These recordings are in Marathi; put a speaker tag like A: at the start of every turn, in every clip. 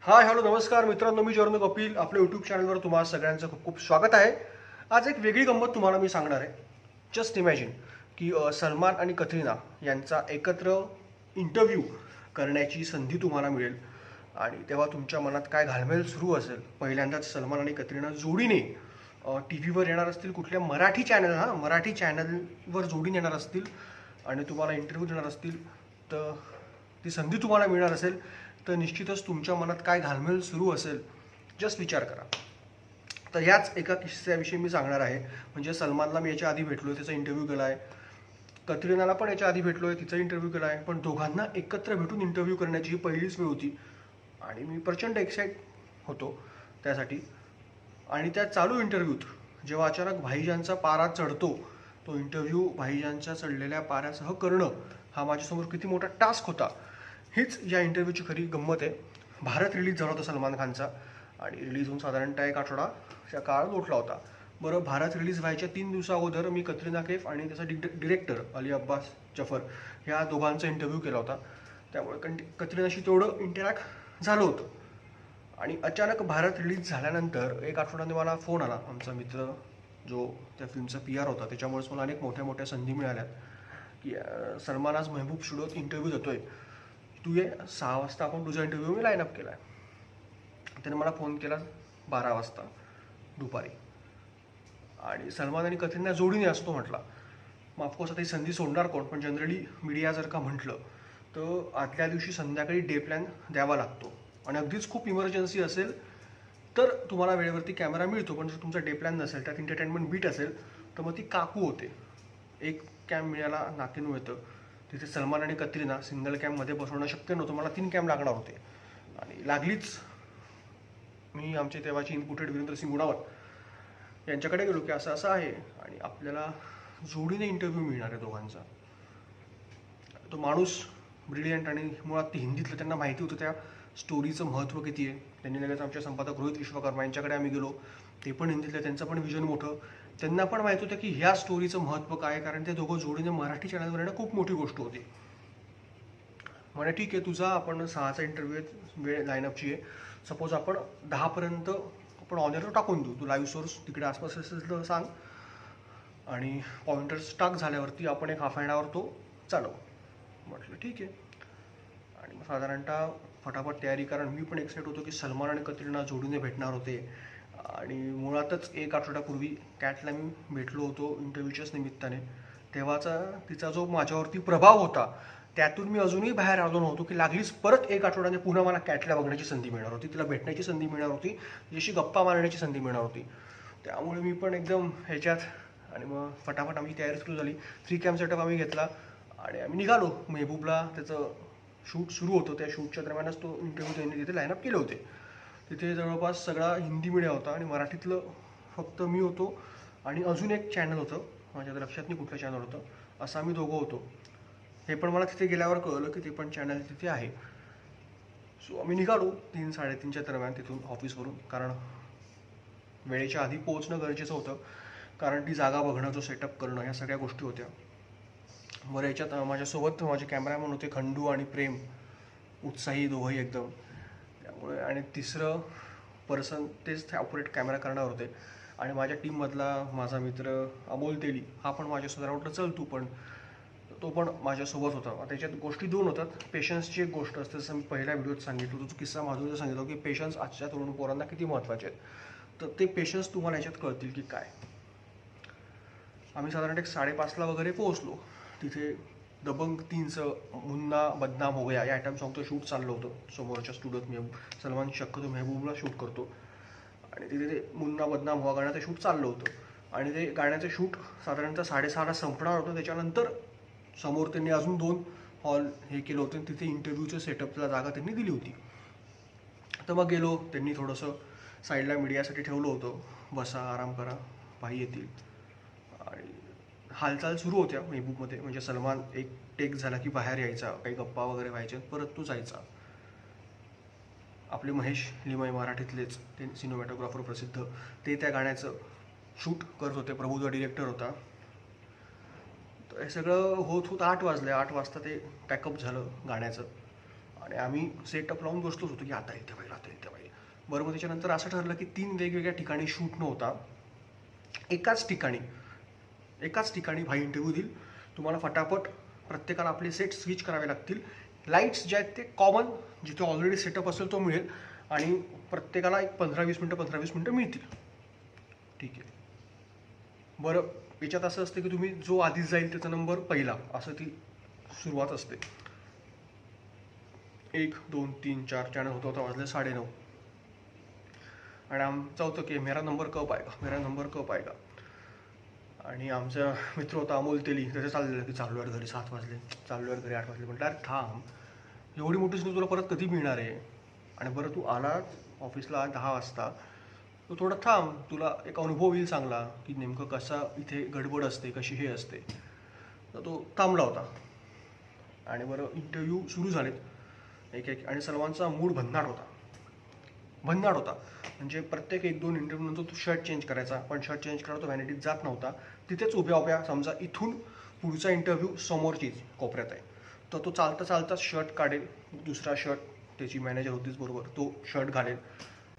A: हाय हॅलो नमस्कार मित्रांनो, मी जॉर्न कपिल आपल्या यूट्यूब चॅनलवर तुम्हाला सगळ्यांचं खूप खूप स्वागत आहे. आज एक वेगळी गंमत तुम्हाला मी सांगणार आहे. जस्ट इमॅजिन की सलमान आणि कतरिना यांचा एकत्र इंटरव्ह्यू करण्याची संधी तुम्हाला मिळेल आणि तेव्हा तुमच्या मनात काय घालमेल सुरू असेल. पहिल्यांदाच सलमान आणि कतरिना जोडीने टी व्हीवर येणार असतील, कुठल्या मराठी चॅनलवर जोडीने येणार असतील आणि तुम्हाला इंटरव्ह्यू देणार असतील, तर ती संधी तुम्हाला मिळणार असेल तर निश्चितच तुमच्या मनात काय घालमेल सुरू असेल. जस्ट विचार करा. तर ह्याच एका किस्स्याविषयी मी सांगणार आहे. म्हणजे सलमानला मी याच्या आधी भेटलो आहे, त्याचा इंटरव्ह्यू केला आहे. कतरिनाला पण याच्या आधी भेटलो आहे, तिचा इंटरव्ह्यू केला आहे. पण दोघांना एकत्र भेटून इंटरव्ह्यू करण्याची ही पहिलीच वेळ होती आणि मी प्रचंड एक्साइट होतो त्यासाठी. आणि त्या चालू इंटरव्ह्यूत जेव्हा अचानक भाईजानचा पारा चढतो, तो इंटरव्ह्यू भाईजानच्या चढलेल्या पाऱ्यासह करणं हा माझ्यासमोर किती मोठा टास्क होता. हीच या इंटरव्ह्यूची खरी गंमत आहे. भारत रिलीज झाला होता सलमान खानचा आणि रिलीज होऊन साधारणतः एक आठवडाच्या काळ लोटला होता. बरं, भारत रिलीज व्हायच्या 3 दिवसा अगोदर मी कतरिना कैफ आणि त्याचा डिरेक्टर अली अब्बास जफर ह्या दोघांचा इंटरव्ह्यू केला होता. त्यामुळे कतरिनाशी तेवढं इंटरॅक्ट झालं होतं. आणि अचानक भारत रिलीज झाल्यानंतर एक आठवड्याने मला फोन आला. आमचा मित्र जो त्या फिल्मचा PR होता, त्याच्यामुळेच मला अनेक मोठ्या मोठ्या संधी मिळाल्यात की सलमान आज महबूब स्टुडिओत इंटरव्ह्यू देतोय, तू ये 6 वाजता आपण तुझा इंटरव्ह्यू मी लाईनअप केला आहे. त्याने मला फोन केला 12 वाजता दुपारी आणि सलमान आणि कतरिना जोडीने असतो म्हटला. मग ऑफकोर्स आता ही संधी सोडणार कोण, पण जनरली मीडिया जर का म्हटलं तर आदल्या दिवशी संध्याकाळी डे प्लॅन द्यावा लागतो आणि अगदीच खूप इमर्जन्सी असेल तर तुम्हाला वेळेवरती कॅमेरा मिळतो. पण जर तुमचा डे प्लॅन नसेल, त्यात एंटरटेनमेंट बीट असेल, तर मग ती काकू होते. एक कॅम मिळायला नाकीनऊ येतं. तिथे सलमान आणि कतरिना सिंगल कॅममध्ये बसवणं शक्य नव्हतं. मला 3 कॅम लागणार होते आणि लागलीच मी आमचे तेव्हाचे इनपुटेड वीरेंद्र सिंग गुणावत यांच्याकडे गेलो की असं असं आहे आणि आपल्याला जोडीने इंटरव्ह्यू मिळणार आहे दोघांचा. तो माणूस ब्रिलियंट आणि मुळात ते हिंदीतलं, त्यांना माहिती होतं त्या स्टोरीचं महत्त्व किती आहे. त्यांनी लगेच आमच्या संपादक रोहित विश्वकर्मा यांच्याकडे आम्ही गेलो. ते पण हिंदीतलं, त्यांचं पण विजन मोठं. त्यांना पण माहीत होतं की ह्या स्टोरीचं महत्त्व काय, कारण ते दोघं जोडीने मराठी चॅनलवर येणं खूप मोठी गोष्ट होती. म्हणजे ठीक आहे, तुझा आपण 6चा इंटरव्ह्यू वेळ लाईनअपची आहे, सपोज आपण 10पर्यंत आपण ऑनर टाकून देऊ. तू लाईव्ह सोर्स तिकडे आसपास असेल तर सांग आणि पॉइंटर्स टाक, झाल्यावरती आपण एक हाफ अँड आवर तो चालव. म्हटलं ठीक आहे. आणि मग साधारणतः फटाफट तयारी, कारण मी पण एक्साइट होतो की सलमान आणि कतरिना जोडीने भेटणार होते. आणि मुळातच एक आठवड्यापूर्वी कॅटला मी भेटलो होतो इंटरव्ह्यूच्याच निमित्ताने. तेव्हाचा तिचा जो माझ्यावरती प्रभाव होता, त्यातून मी अजूनही बाहेर आलो नव्हतो की लागलीच परत एक आठवड्याने पुन्हा मला कॅटला बघण्याची संधी मिळणार होती, तिला भेटण्याची संधी मिळणार होती, तिच्याशी गप्पा मारण्याची संधी मिळणार होती. त्यामुळे मी पण एकदम ह्याच्यात. आणि मग फटाफट आमची तयारी सुरू झाली. 3 कॅम सेटअप आम्ही घेतला आणि आम्ही निघालो. मेहबूबला त्याचं शूट सुरू होतं, त्या शूटच्या दरम्यानच तो इंटरव्ह्यू त्यांनी तिथे लाईनअप केले होते. तिथे जवळपास सगळा हिंदी मीडिया होता आणि मराठीतलं फक्त मी होतो आणि अजून एक चॅनल होतं, माझ्या लक्षात नाही कुठलं चॅनल होतं. असं आम्ही दोघं होतो. हे पण मला तिथे गेल्यावर कळलं की ते पण चॅनल तिथे आहे. सो आम्ही निघालो 3-3:30च्या दरम्यान तिथून ऑफिसवरून, कारण वेळेच्या आधी पोहोचणं गरजेचं होतं, कारण ती जागा बघणं, जो सेटअप करणं, ह्या सगळ्या गोष्टी होत्या. बरं, याच्यात माझ्यासोबत माझे कॅमेरामॅन होते खंडू आणि प्रेम, उत्साही दोघंही एकदम. त्यामुळे आणि तिसरं पर्सन तेच ते ऑपरेट कॅमेरा करणार होते. आणि माझ्या टीममधला माझा मित्र अमोल तेली हा पण माझ्यासोबत वाटलं चल तू पण, तो पण माझ्यासोबत होता. त्याच्यात गोष्टी 2 होतात. पेशन्सची एक गोष्ट असते, जसं मी पहिल्या व्हिडिओत सांगितलं होतं, तो किस्सा माधुरीचा सांगितलं की पेशन्स आजच्या तरुण पोरांना किती महत्त्वाचे आहेत. तर ते पेशन्स तुम्हाला याच्यात कळतील की काय. आम्ही साधारण एक 5:30ला वगैरे पोहोचलो. तिथे दबंग 3चं मुन्ना बदनाम हो गया या आयटम सॉन्गचं शूट चाललं होतं समोरच्या स्टुडिओत. सलमान शक्यतो मेहबूबला शूट करतो आणि तिथे ते मुन्ना बदनाम हुआ गाण्याचं शूट चाललं होतं आणि ते गाण्याचं शूट साधारणतः 6:30ला संपणार होतं. त्याच्यानंतर समोर त्यांनी अजून 2 हॉल हे केलं होतं आणि तिथे इंटरव्ह्यूचं सेटअपला जागा त्यांनी दिली होती. तर मग गेलो. त्यांनी थोडंसं साईडला मीडियासाठी ठेवलं होतं, बसा आराम करा, भाई येतील. आणि हालचाल सुरू होत्या मेहबूबमध्ये. म्हणजे सलमान एक टेक झाला की बाहेर यायचा, काही गप्पा वगैरे व्हायच्या, परत तो जायचा. आपले महेश लिमय मराठीतलेच ते सिनेमॅटोग्राफर प्रसिद्ध, ते त्या गाण्याचं शूट करत होते. प्रभूचा डिरेक्टर होता. तर हे सगळं होत 8 वाजले. 8 वाजता ते पॅकअप झालं गाण्याचं आणि आम्ही सेटअप लावून बसलोच होतो की आता येईल ते पाहिजे, आता येईल ते पाहिजे. बरं, मग त्याच्यानंतर असं ठरलं की 3 वेगवेगळ्या ठिकाणी शूट न होता एकाच ठिकाणी भाई इंटरव्ह्यू देईल. तुम्हाला फटाफट प्रत्येकाला आपले सेट स्विच करावे लागतील. लाईट्स जे आहेत ते कॉमन जिथे ऑलरेडी सेटअप असेल तो मिळेल आणि प्रत्येकाला एक 15-20 मिनटं मिळतील. ठीक आहे. बरं, याच्यात असं असतं की तुम्ही जो आधीच जाईल त्याचा नंबर पहिला, असं ती सुरुवात असते. 1, 2, 3, 4 चॅनल होता होता वाजले 9:30 आणि आमचं होतं की मेरा नंबर कब आएगा. आणि आमचा मित्र होता अमोल तेली, त्याचं चाललेलं की चाललो आहे घरी 7 वाजले, चाललो आहे घरी 8 वाजले. म्हटलं अरे थांब, एवढी मोठी संधी तुला परत कधी मिळणार आहे? आणि बरं तू आला ऑफिसला 10 वाजता, तो थोडं थांब, तुला एक अनुभव येईल चांगला की नेमकं कसा इथे गडबड असते, कशी हे असते. तर तो थांबला होता. आणि बरं इंटरव्ह्यू सुरू झालेत एक एक, आणि सलमानचा मूड भन्नाट होता. म्हणजे प्रत्येक 1-2 इंटरव्ह्यू नंतर तो शर्ट चेंज करायचा, पण शर्ट चेंज करायला तो व्हॅनिटीत जात नव्हता. तिथेच उभ्या समजा इथून पुढचा इंटरव्ह्यू समोरचीच कोपऱ्यात आहे, तर तो चालता शर्ट काढेल, दुसरा शर्ट, त्याची मॅनेजर होतीच बरोबर, तो शर्ट घालेल.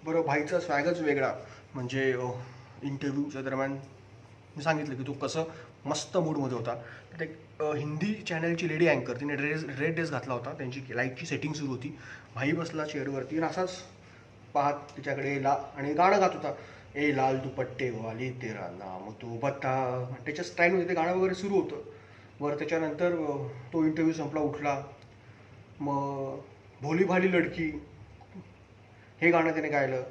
A: बरं, भाईचा स्वॅगच वेगळा. म्हणजे इंटरव्ह्यूच्या दरम्यान मी सांगितलं की तो कसं मस्त मूडमध्ये होता. तर एक हिंदी चॅनलची लेडी अँकर, तिने रेड ड्रेस घातला होता, त्यांची लाईटची सेटिंग सुरू होती. भाई बसला चेअरवरती आणि असाच पाहत तिच्याकडे आणि गाणं गात होता. ए लाल दुपट्टे वाले तेरा नाम तो बता, त्याच्या स्टाईलमध्ये ते गाणं वगैरे सुरू होतं. बरं, त्याच्यानंतर तो इंटरव्ह्यू संपला, उठला. मग भोली भाली लडकी हे गाणं त्याने गायलं.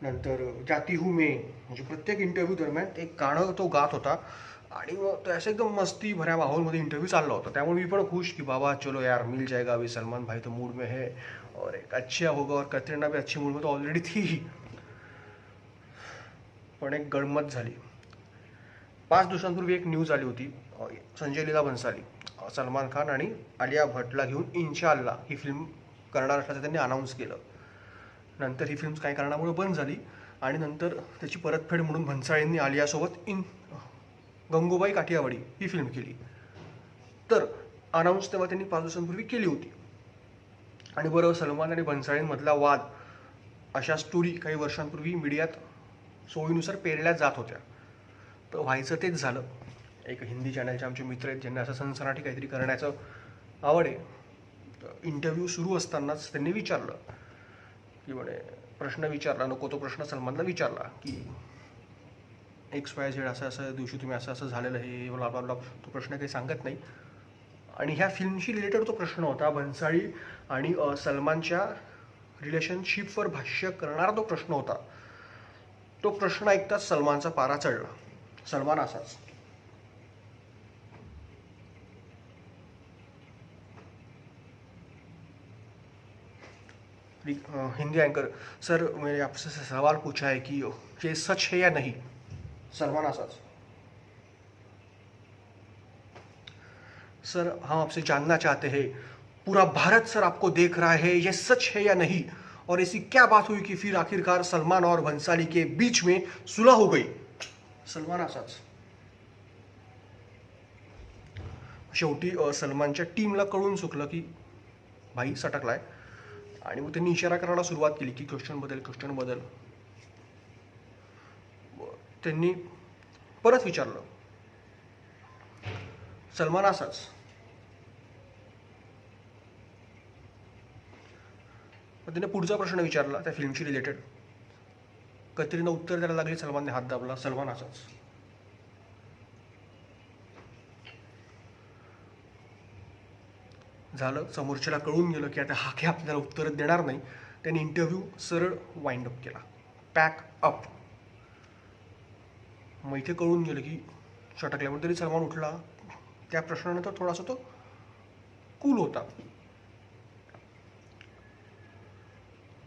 A: नंतर जाती हूँ मैं, म्हणजे प्रत्येक इंटरव्ह्यू दरम्यान एक गाणं तो गात होता. आणि मग तो असं एकदम मस्ती भऱ्या माहोलमध्ये इंटरव्ह्यू चालला होता. त्यामुळे मी पण खुश की बाबा चलो यार मिल जाएगा अभी, सलमान भाई तो मूड में है और एक अच्छा होगा. और कतरीना भी अच्छी मूड में तो ऑलरेडी थी ही. पण एक गडमत झाली. 5 दिवसांपूर्वी एक न्यूज आली होती. संजय लीला भन्साली सलमान खान आणि आलिया भट्टला घेऊन इन्शाअल्लाह ही फिल्म करणार असल्याचं त्यांनी अनाऊन्स केलं. नंतर ही फिल्म काही कारणामुळे बंद झाली आणि नंतर त्याची परतफेड म्हणून भन्साळींनी आलियासोबत गंगूबाई काठियावाडी ही फिल्म केली. तर अनाऊन्स तेव्हा त्यांनी 5 दिवसांपूर्वी केली होती. आणि बरं, सलमान आणि भन्साळींमधला वाद, अशा स्टोरी काही वर्षांपूर्वी मीडियात सोयीनुसार पेरल्या जात होत्या. तर व्हायचं तेच झालं. एक हिंदी चॅनलचे आमचे मित्र आहेत ज्यांना असं सनसनाटी काहीतरी करण्याचं आवड आहे. इंटरव्ह्यू सुरू असतानाच त्यांनी विचारलं की प्रश्न विचारला, नको तो प्रश्न सलमानला विचारला की XYZ असं दिवशी तुम्ही असं झालेलं हे ब्ला ब्ला ब्ला. तो प्रश्न काही सांगत नाही. आणि ह्या फिल्मशी रिलेटेड तो प्रश्न होता. भन्साळी आणि सलमानच्या रिलेशनशिपवर भाष्य करणारा तो प्रश्न होता. तो प्रश्न ऐकताच सलमानचा पारा चढला. सलमान असाच, हिंदी एंकर, सर मैंने आपसे सवाल पूछा है कि ये सच है या नहीं. सलमान असाच, सर हम आपसे जानना चाहते हैं, पूरा भारत सर आपको देख रहा है, ये सच है या नहीं, और ऐसी क्या बात हुई कि फिर आखिरकार सलमान और भन्साली के बीच में सुलह हो गई. सलमान असाच. शेवटी सलमानच्या टीमला कळून चुकलं की भाई सटकलाय आणि मग त्यांनी इशारा करायला सुरुवात केली की क्वेश्चन बदल. त्यांनी परत विचारलं. सलमान असाच. मग त्याने पुढचा प्रश्न विचारला त्या फिल्मशी रिलेटेड. कतरीना उत्तर द्यायला लागली, सलमानने हात दाबला. सलमान असाच. झालं, समोरच्याला कळून गेलं की आता हा काही आपल्याला उत्तर देणार नाही. त्यांनी इंटरव्ह्यू सरळ वाइंड अप केला, पॅक अप. मग इथे कळून गेलं की शटकल्यामुळे तरी सलमान उठला. त्या प्रश्नानंतर थोडासा तो कूल होता.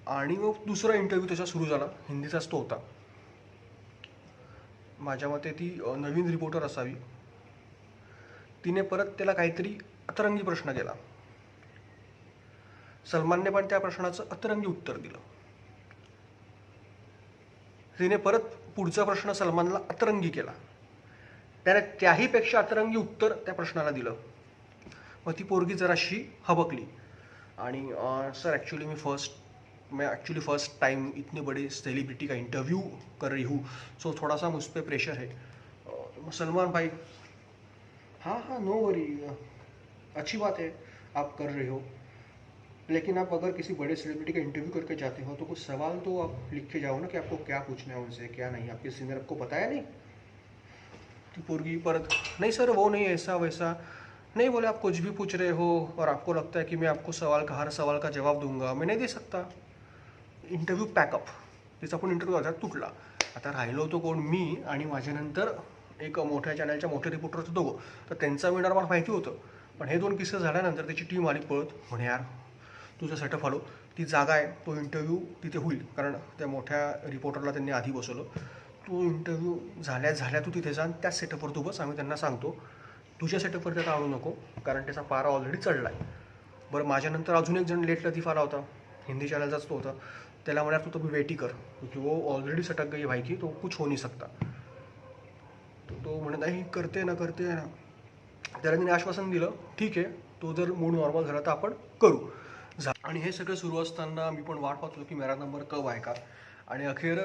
A: आणि मग दुसरा इंटरव्ह्यू त्याचा सुरू झाला. हिंदीचाच तो होता. माझ्या मते ती नवीन रिपोर्टर असावी. तिने परत त्याला काहीतरी अतरंगी प्रश्न केला. सलमानने पण त्या प्रश्नाचं अतरंगी उत्तर दिलं. तिने परत पुढचा प्रश्न सलमानला अतरंगी केला. त्याने त्याहीपेक्षा अतरंगी उत्तर त्या प्रश्नाला दिलं. मग ती पोरगी जराशी हबकली आणि सर एक्चुअली मैं एक्चुअली फर्स्ट टाइम इतने बड़े सेलिब्रिटी का इंटरव्यू कर रही हूँ, सो थोड़ा सा मुझ पर प्रेशर है। सलमान भाई, हाँ हाँ, नो वरी, अच्छी बात है आप कर रहे हो, लेकिन आप अगर किसी बड़े सेलिब्रिटी का इंटरव्यू करके जाते हो तो कुछ सवाल तो आप लिख के जाओ ना कि आपको क्या पूछना है उनसे, क्या नहीं। आपके सीनियर आपको बताया नहीं? तो पोरगी परत, नहीं सर वो नहीं, ऐसा वैसा नहीं, बोले आप कुछ भी पूछ रहे हो और आपको लगता है कि मैं आपको हर सवाल का जवाब दूंगा, मैं नहीं दे सकता। इंटरव्ह्यू पॅकअप, तिचा पण इंटरव्ह्यू आता तुटला। आता राहिलो होतो कोण, मी आणि माझ्यानंतर एक मोठ्या चॅनलच्या मोठे रिपोर्टर होते दोघं, तर त्यांचा विनर मला माहिती होतं। पण हे 2 किस्से झाल्यानंतर त्याची टीम आली पळत, म्हणे यार तुझं सेटअप आलो, ती जागा आहे, तो इंटरव्ह्यू तिथे होईल, कारण त्या मोठ्या रिपोर्टरला त्यांनी आधी बसवलं। तो इंटरव्ह्यू झाल्या तू तिथे जा, त्याच सेटअपवर तू बस, आम्ही त्यांना सांगतो तुझ्या सेटअपवर त्याचा आणू नको, कारण त्याचा पारा ऑलरेडी चढला आहे। बरं, माझ्यानंतर अजून एक जण लेट लतीफ आला होता, हिंदी चॅनलचाच तो होता। त्याला म्हणाल तू तो वेटी कर, क्योंकि वो ऑलरेडी सटक गई भाई की, तो कुछ हो नहीं सकता। तो म्हणे नाही, करते ना। त्याला त्यांनी आश्वासन दिलं, ठीक आहे, तो जर मूड नॉर्मल झाला तर आपण करू। आणि हे सगळं सुरू असताना मी पण वाट पाहतो की मेरा नंबर कब आहे का। आणि अखेर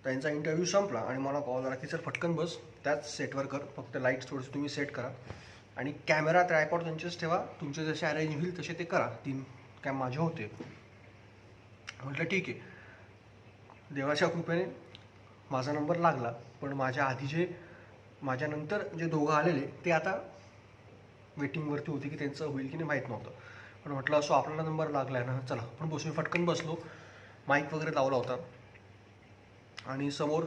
A: त्यांचा इंटरव्ह्यू संपला आणि मला कॉल आला की सर पटकन बस, त्याच सेटवर कर, फक्त लाईट्स थोडंसं तुम्ही सेट करा आणि कॅमेरा ट्रायपॉड त्यांचेच ठेवा, तुमचे जसे अरेंज होईल तसे ते करा। 3 कॅम माझे होते। म्हटलं ठीक आहे, देवाच्या कृपेने माझा नंबर लागला। पण माझ्यानंतर जे दोघं आलेले ते आता वेटिंगवरती होते की त्यांचं होईल की नाही माहीत नव्हतं। पण म्हटलं असो, आपल्याला नंबर लागला आहे ना, चला आपण बसून फटकन बसलो, माईक वगैरे लावला होता आणि समोर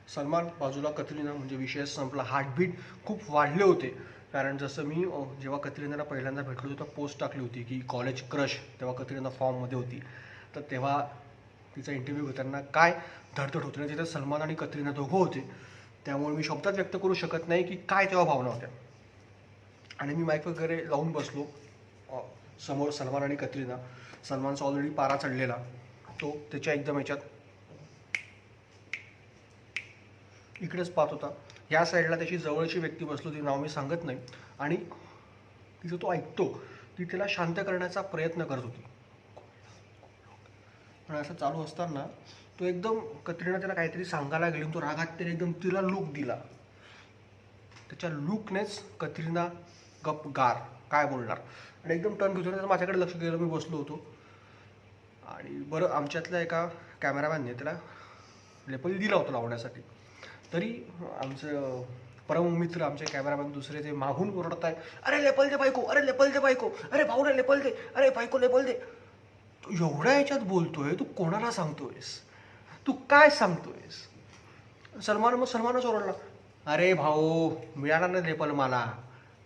A: सलमान, बाजूला कतरिना, म्हणजे विषय संपला। हार्टबीट खूप वाढले होते, कारण जसं मी जेव्हा कतरिनाला पहिल्यांदा भेटलो होतो पोस्ट टाकली होती की कॉलेज क्रश, तेव्हा कतरिना फॉर्ममध्ये होती, तर तेव्हा तिचा इंटरव्ह्यू घेताना काय धडधड होती ना, तिथं सलमान आणि कतरिना दोघं होते, त्यामुळे मी शब्दात व्यक्त करू शकत नाही की काय तेव्हा भावना होत्या। आणि मी माईक वगैरे लावून बसलो, समोर सलमान आणि कतरिना। सलमानचा ऑलरेडी पारा चढलेला, तो त्याच्या एकदम ह्याच्यात इकडेच पाहत होता। ह्या साईडला त्याची जवळची व्यक्ती बसलो, ती नाव मी सांगत नाही, आणि तिचं तो ऐकतो, ती तिला शांत करण्याचा प्रयत्न करत होती। पण असं चालू असताना तो एकदम, कतरिना त्याला काहीतरी सांगायला गेली, तो रागात त्याने एकदम तिला लूक दिला। त्याच्या लूकनेच कतरिना गप गार, काय बोलणार, आणि एकदम टर्न घेतो, तर माझ्याकडे लक्ष गेलं, मी बसलो होतो। आणि बरं, आमच्यातल्या एका कॅमेरामॅनने त्याला लेपल दिला होता लावण्यासाठी, तरी आमचं परममित्र, आमचे कॅमेरामॅन दुसरे, ते मागून ओरडत आहे, अरे लेपल दे बायको, अरे लेपल दे बायको, अरे भाऊने लेपल दे, अरे बायको लेपल दे। तू एवढ्या ह्याच्यात बोलतोय, तू कोणाला सांगतोयस, तू काय सांगतोयस? सलमानच ओरडला, अरे भाऊ मिळाला ना लेपल मला,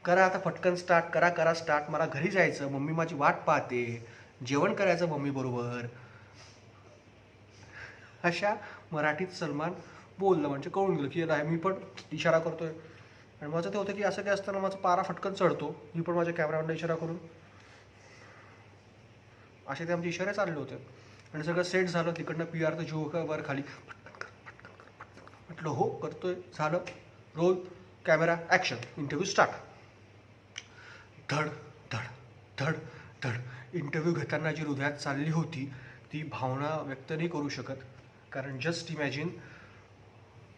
A: करा आता पटकन स्टार्ट करा स्टार्ट, मला घरी जायचं, मम्मी माझी वाट पाहते, जेवण करायचं मम्मी बरोबर। अशा मराठीत सलमान बोललं, म्हणजे कळून गेलं की नाही, मी पण इशारा करतोय। आणि माझं ते होतं की असं काय असताना माझा पारा फटकन चढतो, मी पण माझ्या कॅमेरामॅनला इशारा करून, असे ते आमचे इशारे चालले होते। आणि सगळं सेट झालं, तिकडनं PR तर जीव वर खाली, म्हटलं हो करतोय, झालं, roll camera action, interview start. धड धड धड धड इंटरव्ह्यू घेताना जी हृदयात चालली होती ती भावना व्यक्त नाही करू शकत, कारण जस्ट इमॅजिन,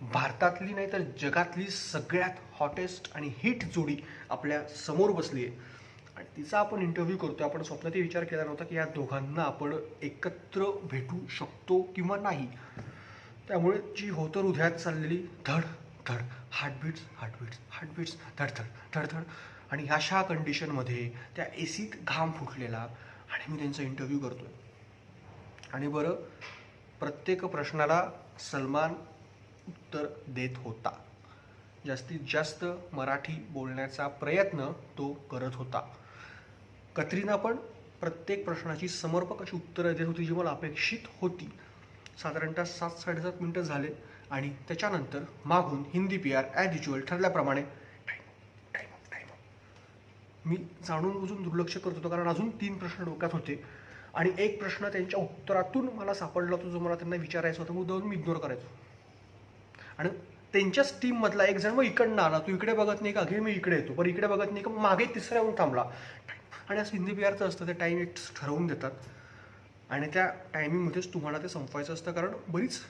A: भारतातली नाही तर जगातली सगळ्यात हॉटेस्ट आणि हिट जोडी आपल्या समोर बसली आहे आणि तिचा आपण इंटरव्ह्यू करतो। आपण स्वप्नातही विचार केला नव्हता की या दोघांना आपण एकत्र भेटू शकतो किंवा नाही। त्यामुळे जी होतं हृदयात चाललेली धड धड, हार्टबीट्स धड धड धड धड, आणि अशा कंडिशनमध्ये त्या एसीत घाम फुटलेला, आणि मी त्यांचा इंटरव्ह्यू करतोय। आणि बरं, प्रत्येक प्रश्नाला सलमान उत्तर देत होता, जास्तीत जास्त मराठी बोलण्याचा प्रयत्न तो करत होता। कतरिना पण प्रत्येक प्रश्नाची समर्पक अशी उत्तरं देत होती, जी मला अपेक्षित होती। साधारणतः 7-7.5 मिनटं झाले आणि त्याच्यानंतर मागून हिंदी PR ॲज युज्युअल ठरल्याप्रमाणे टाईम। मी जाणून बुजून दुर्लक्ष करत होतो, कारण अजून 3 प्रश्न डोक्यात होते आणि एक प्रश्न त्यांच्या उत्तरातून मला सापडला होता, जो मला त्यांना विचारायचा होता, मुद्दाम मी इग्नोर करायचो। आणि त्यांच्याच टीममधला एक जण मग इकडनं आला, तू इकडे बघत नाही का, घे मी इकडे येतो, बरं इकडे बघत नाही का, मागे तिसऱ्या येऊन थांबला, आणि असं हिंदी PR असतं, ते टाईम एक ठरवून देतात आणि त्या टायमिंगमध्येच तुम्हाला ते संपवायचं असतं, कारण बरीच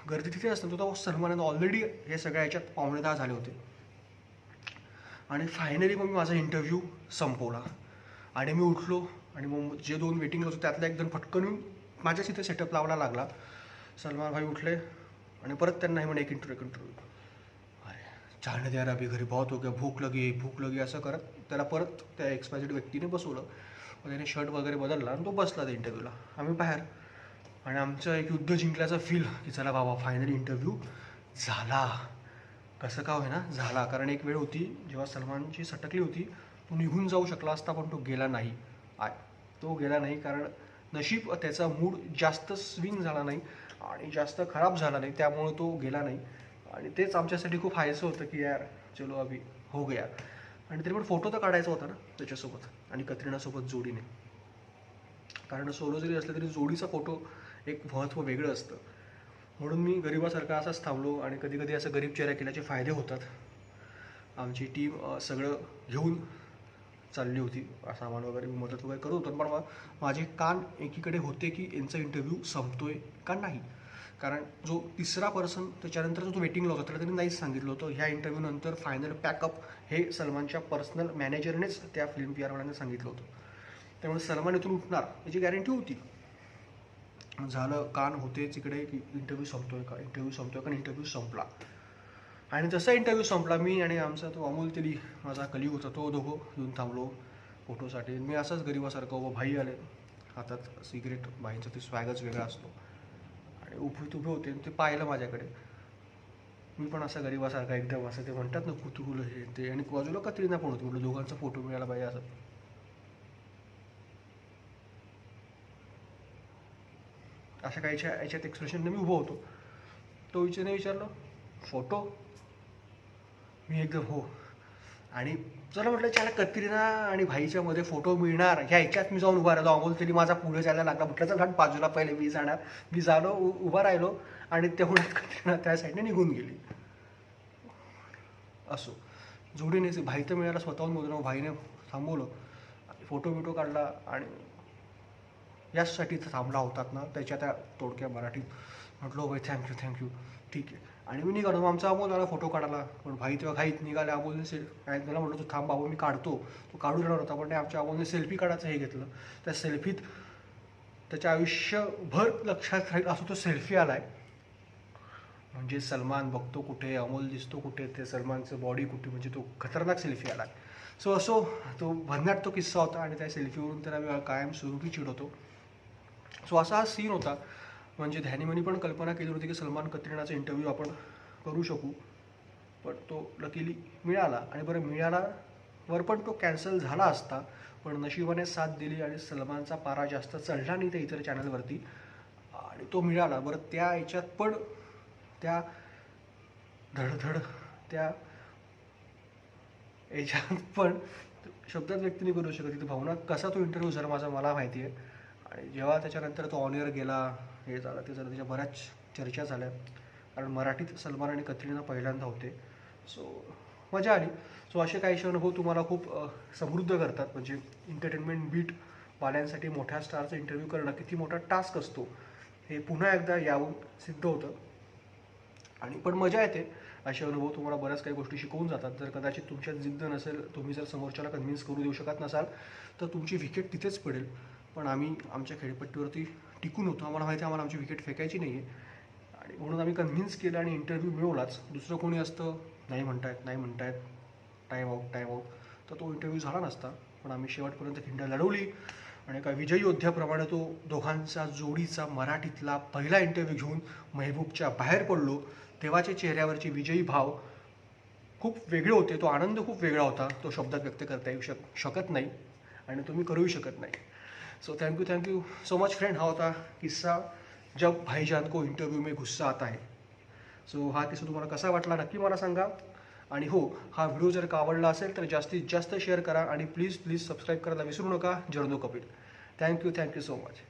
A: गर्दी तिथे असते. तो सलमान ऑलरेडी हे सगळ्या ह्याच्यात 9:15 झाले होते आणि फायनली मग मी माझा इंटरव्ह्यू संपवला आणि मी उठलो आणि मग जे 2 वेटिंग होते त्यातला एकदम फटकन येऊन माझ्याच इथे सेटअप लावायला लागला. सलमान भाई उठले आणि परत त्यांना हे म्हणे एक इंटरव्ह्यू. अरे जाने दे यार, अभी घरी बहुत हो गया, भूक लगी असं करत त्याला परत त्या एक्सपायझेड व्यक्तीने बसवलं. मग त्याने शर्ट वगैरे बदलला आणि तो बसला त्या इंटरव्ह्यूला. आम्ही बाहेर आणि आमचं एक युद्ध जिंकल्याचा फील की चला बाबा फायनली इंटरव्ह्यू झाला. कसं का होईना झाला, कारण एक वेळ होती जेव्हा सलमानची सटकली होती, तो निघून जाऊ शकला असता पण तो गेला नाही. तो गेला नाही कारण नशीब त्याचा मूड जास्त स्विंग झाला नाही आणि जास्त खराब झाला नाही, त्यामुळे तो गेला नाही. आणि तेच आमच्यासाठी खूप हायचं होतं की यार चलो अभी हो गया. आणि तरी पण फोटो तर काढायचा होता ना त्याच्यासोबत आणि कतरिनासोबत जोडीने, कारण सोलो जरी असलं तरी जोडीचा फोटो एक महत्त्व वेगळं असतं. म्हणून मी गरिबासारखा असाच थांबलो आणि कधी कधी असं गरीब चेहरा केल्याचे फायदे होतात. आमची टीम सगळं घेऊन चालली होती, सामान वगैरे मदत वगैरे करत होतो, पण माझे कान एकीकडे होते की यांचा इंटरव्ह्यू संपतोय का नाही. कारण जो तिसरा पर्सन त्याच्यानंतर जो वेटिंगला होता त्याला त्यांनी नाहीच सांगितलं होतं ह्या इंटरव्ह्यूनंतर फायनल पॅकअप हे सलमानच्या पर्सनल मॅनेजरनेच त्या फिल्म PR सांगितलं होतं. त्यामुळे सलमान इथून उठणार याची गॅरंटी होती. झालं, कान होतेच इकडे की इंटरव्ह्यू संपतोय का, इंटरव्ह्यू संपला. आणि जसा इंटरव्ह्यू संपला, मी आणि आमचा तो अमोल तेली माझा कलीग होता, तो दोघं येऊन थांबलो फोटोसाठी. मी असंच गरीबासारखं उभं, भाई आले हातात सिगरेट, भाईंचा ते स्वॅगच वेगळा असतो आणि उभे होते. ते पाहिलं माझ्याकडे, मी पण असा गरीबासारखा एकदम असं ते म्हणतात ना कुतूहल हे ते, आणि बाजूला कतरिना पण होती. म्हटलं दोघांचा फोटो मिळाला पाहिजे असं. अशा काहीच्या याच्यात एक्सप्रेशनने मी उभं होतो. तो विचारलं फोटो, मी एकदम हो. आणि चला म्हटलं त्याला कतरिना आणि भाईच्या मध्ये फोटो मिळणार ह्या ह्याच्यात मी जाऊन उभा राहिलो. अमोल तरी माझा पुढे जायला लागला. म्हटलं चल बाजूला पहिले मी जाणार. मी झालो उभा राहिलो आणि तेवढ्यात कतरिना त्या साईडने निघून गेली. असो, जोडीने भाई तर मिळाला स्वतःहून बोललो, भाईने थांबवलं, फोटो बिटो काढला आणि याचसाठी थांबला होतात ना त्याच्या त्या तोडक्या मराठीत म्हटलं भाई थँक्यू ठीक आहे. आणि मी निघालो. मग आमचा अमोल आला फोटो काढायला, पण भाई तेव्हा घाईत निघाले. अमोलने मला म्हटलं तू थांब बाबा मी काढतो. तो काढू देणार होता, पण आमच्या अमोलने सेल्फी काढायचं हे घेतलं. त्या सेल्फीत त्याच्या आयुष्यभर लक्षात राहील असं तो सेल्फी आलाय. म्हणजे सलमान बघतो कुठे, अमोल दिसतो कुठे, ते सलमानचं बॉडी कुठे, म्हणजे तो खतरनाक सेल्फी आला. सो असो तो भन्नाट तो किस्सा होता आणि त्या सेल्फीवरून त्याला मी कायम स्वरूपी चिडवतो. सो असा हा सीन होता. म्हणजे ध्यानीमनी पण कल्पना केली होती की सलमान कतरिनाचा इंटरव्ह्यू आपण करू शकू, पण तो लकीली मिळाला. आणि बरं मिळालावर पण तो कॅन्सल झाला असता, पण नशिबाने साथ दिली आणि सलमानचा पारा जास्त चढला नाही त्या इतर चॅनलवरती आणि तो मिळाला. बरं त्या याच्यात पण त्या धडधड त्या याच्यात पण शब्दात व्यक्त नाही करू शकत ती भावना. कसा तो इंटरव्ह्यू झाला माझा मला माहिती आहे. आणि जेव्हा त्याच्यानंतर तो ऑन एअर गेला, हे झालं ते झालं, त्याच्या बऱ्याच चर्चा झाल्या, कारण मराठीत सलमान आणि कतरिना पहिल्यांदा होते. सो मजा आली. सो असे काही अनुभव तुम्हाला खूप समृद्ध करतात. म्हणजे एंटरटेनमेंट बीट वाल्यांसाठी मोठ्या स्टारचा इंटरव्ह्यू करणं किती मोठा टास्क असतो हे पुन्हा एकदा यावून सिद्ध होतं. आणि पण मजा येते. असे अनुभव तुम्हाला बऱ्याच काही गोष्टी शिकवून जातात. जर कदाचित तुमच्यात जिद्द नसेल, तुम्ही जर समोरच्याला कन्व्हिन्स करू देऊ शकत नसाल, तर तुमची विकेट तिथेच पडेल. पण आम्ही आमच्या खेळपट्टीवरती टिकून होतो. आम्हाला माहिती आहे आम्हाला आमची विकेट फेकायची नाही आहे आणि म्हणून आम्ही कन्व्हिन्स केलं आणि इंटरव्ह्यू मिळवलाच. दुसरं कोणी असतं नाही म्हणतायत टाईम आऊट तर तो इंटरव्ह्यू झाला नसता. पण आम्ही शेवटपर्यंत खिंड लढवली आणि एका विजयी योद्ध्याप्रमाणे तो दोघांचा जोडीचा मराठीतला पहिला इंटरव्ह्यू घेऊन महबूबच्या बाहेर पडलो. तेव्हाच्या चेहऱ्यावरचे विजयी भाव खूप वेगळे होते. तो आनंद खूप वेगळा होता. तो शब्दात व्यक्त करता येऊ शकत नाही आणि तुम्ही करूही शकत नाही. So thank you so much friend. हा होता किस्सा जब भाईजान को इंटरव्यू में गुस्सा आता है. सो हा किस्सा तुम्हाला कसा वाटला नक्की मला सांगा. आणि हो, हा व्हिडिओ जर का आवडला असेल तर जास्तीत जास्त शेअर करा आणि प्लीज सबस्क्राईब करायला विसरू नका. जर्नो कपिल. Thank you so much.